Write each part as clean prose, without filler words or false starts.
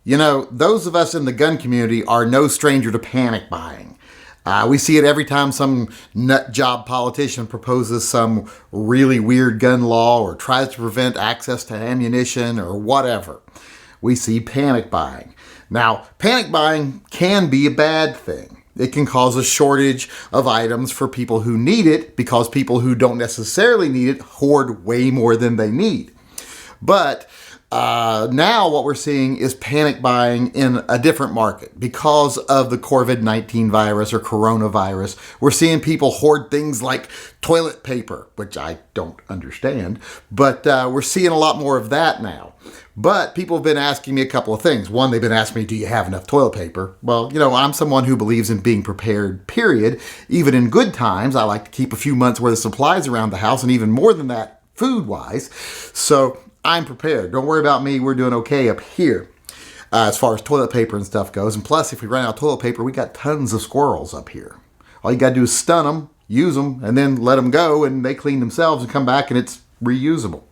You know, those of us in the gun community are no stranger to panic buying. We see it every time some nut job politician proposes some really weird gun law or tries to prevent access to ammunition or whatever. We see panic buying. Now, panic buying can be a bad thing. It can cause a shortage of items for people who need it because people who don't necessarily need it hoard way more than they need. But now what we're seeing is panic buying in a different market because of the COVID-19 virus or coronavirus. We're seeing people hoard things like toilet paper, which I don't understand, but we're seeing a lot more of that now. But people have been asking me a couple of things. One, they've been asking me, do you have enough toilet paper? Well, you know, I'm someone who believes in being prepared, period. Even in good times, I like to keep a few months worth of supplies around the house and even more than that food-wise. So I'm prepared. Don't worry about me. We're doing okay up here as far as toilet paper and stuff goes. And plus, if we run out of toilet paper, we got tons of squirrels up here. All you got to do is stun them, use them, and then let them go, and they clean themselves and come back, and it's reusable.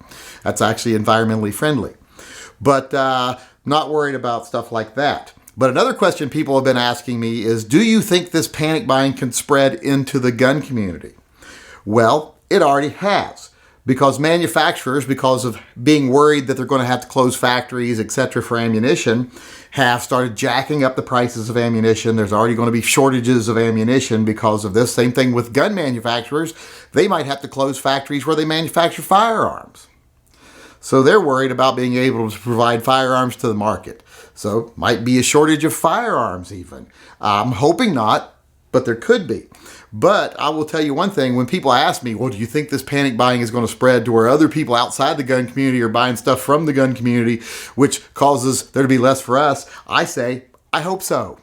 That's actually environmentally friendly. But not worried about stuff like that. But another question people have been asking me is, do you think this panic buying can spread into the gun community? Well, it already has. Because manufacturers, because of being worried that they're going to have to close factories, etc. for ammunition, have started jacking up the prices of ammunition. There's already going to be shortages of ammunition because of this. Same thing with gun manufacturers. They might have to close factories where they manufacture firearms. So they're worried about being able to provide firearms to the market. So might be a shortage of firearms even. I'm hoping not, but there could be. But I will tell you one thing, when people ask me, well, do you think this panic buying is going to spread to where other people outside the gun community are buying stuff from the gun community, which causes there to be less for us? I say, I hope so.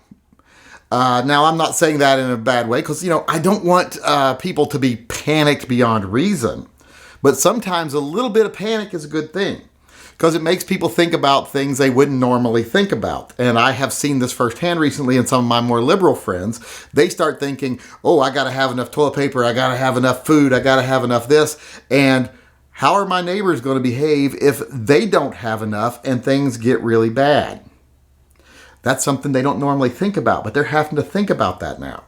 Now, I'm not saying that in a bad way because, you know, I don't want people to be panicked beyond reason. But sometimes a little bit of panic is a good thing because it makes people think about things they wouldn't normally think about. And I have seen this firsthand recently in some of my more liberal friends. They start thinking, oh, I got to have enough toilet paper. I got to have enough food. I got to have enough this. And how are my neighbors going to behave if they don't have enough and things get really bad? That's something they don't normally think about, but they're having to think about that now.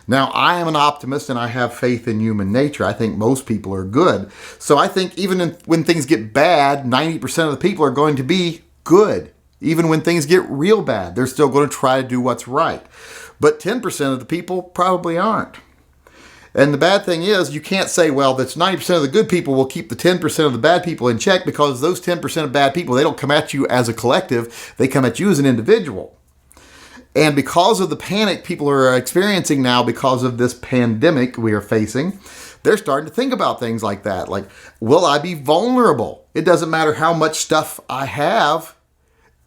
Now, I am an optimist and I have faith in human nature. I think most people are good. So I think even when things get bad, 90% of the people are going to be good. Even when things get real bad, they're still going to try to do what's right. But 10% of the people probably aren't. And the bad thing is, you can't say, well, that's 90% of the good people will keep the 10% of the bad people in check, because those 10% of bad people, they don't come at you as a collective. They come at you as an individual. And because of the panic people are experiencing now because of this pandemic we are facing, they're starting to think about things like that. Like, will I be vulnerable? It doesn't matter how much stuff I have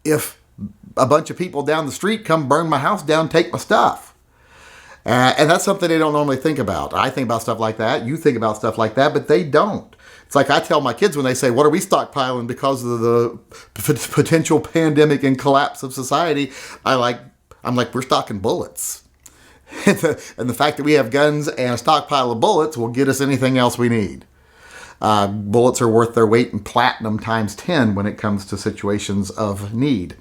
if a bunch of people down the street come burn my house down, take my stuff. And that's something they don't normally think about. I think about stuff like that. You think about stuff like that, but they don't. It's like I tell my kids when they say, what are we stockpiling because of the potential pandemic and collapse of society? I'm like, we're stocking bullets. And the fact that we have guns and a stockpile of bullets will get us anything else we need. Bullets are worth their weight in platinum times 10 when it comes to situations of need.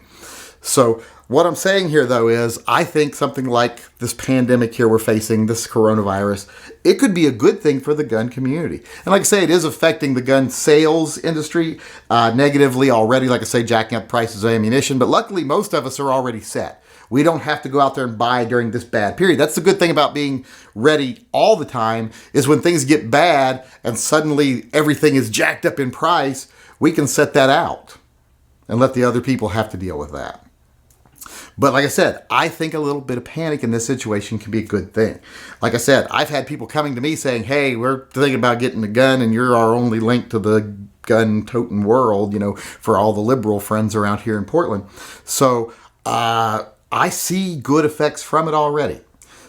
So what I'm saying here, though, is I think something like this pandemic here we're facing, this coronavirus, it could be a good thing for the gun community. And like I say, it is affecting the gun sales industry negatively already, like I say, jacking up prices of ammunition. But luckily, most of us are already set. We don't have to go out there and buy during this bad period. That's the good thing about being ready all the time, is when things get bad and suddenly everything is jacked up in price, we can set that out and let the other people have to deal with that. But like I said, I think a little bit of panic in this situation can be a good thing. Like I said, I've had people coming to me saying, hey, we're thinking about getting a gun and you're our only link to the gun-toting world, you know, for all the liberal friends around here in Portland. So, I see good effects from it already.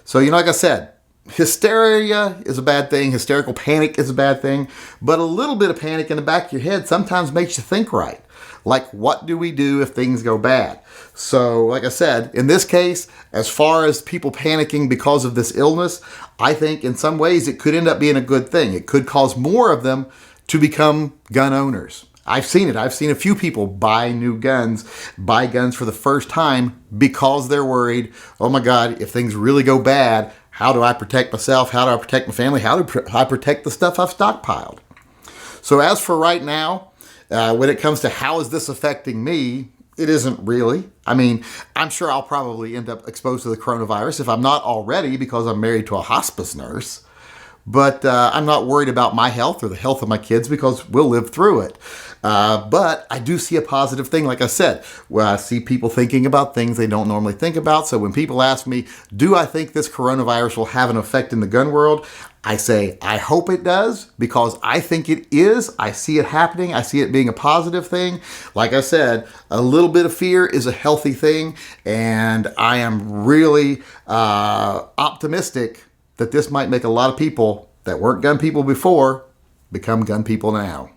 So, you know, like I said, hysteria is a bad thing. Hysterical panic is a bad thing. But a little bit of panic in the back of your head sometimes makes you think right. Like, what do we do if things go bad? So, like I said, in this case, as far as people panicking because of this illness, I think in some ways it could end up being a good thing. It could cause more of them to become gun owners. I've seen it. I've seen a few people buy guns for the first time because they're worried, oh my God, if things really go bad, how do I protect myself? How do I protect my family? How do I protect the stuff I've stockpiled? So as for right now, when it comes to how is this affecting me, it isn't really. I mean, I'm sure I'll probably end up exposed to the coronavirus if I'm not already, because I'm married to a hospice nurse. But I'm not worried about my health or the health of my kids because we'll live through it. But I do see a positive thing, like I said, where I see people thinking about things they don't normally think about. So when people ask me, do I think this coronavirus will have an effect in the gun world? I say, I hope it does, because I think it is. I see it happening. I see it being a positive thing. Like I said, a little bit of fear is a healthy thing. And I am really optimistic that this might make a lot of people that weren't gun people before become gun people now.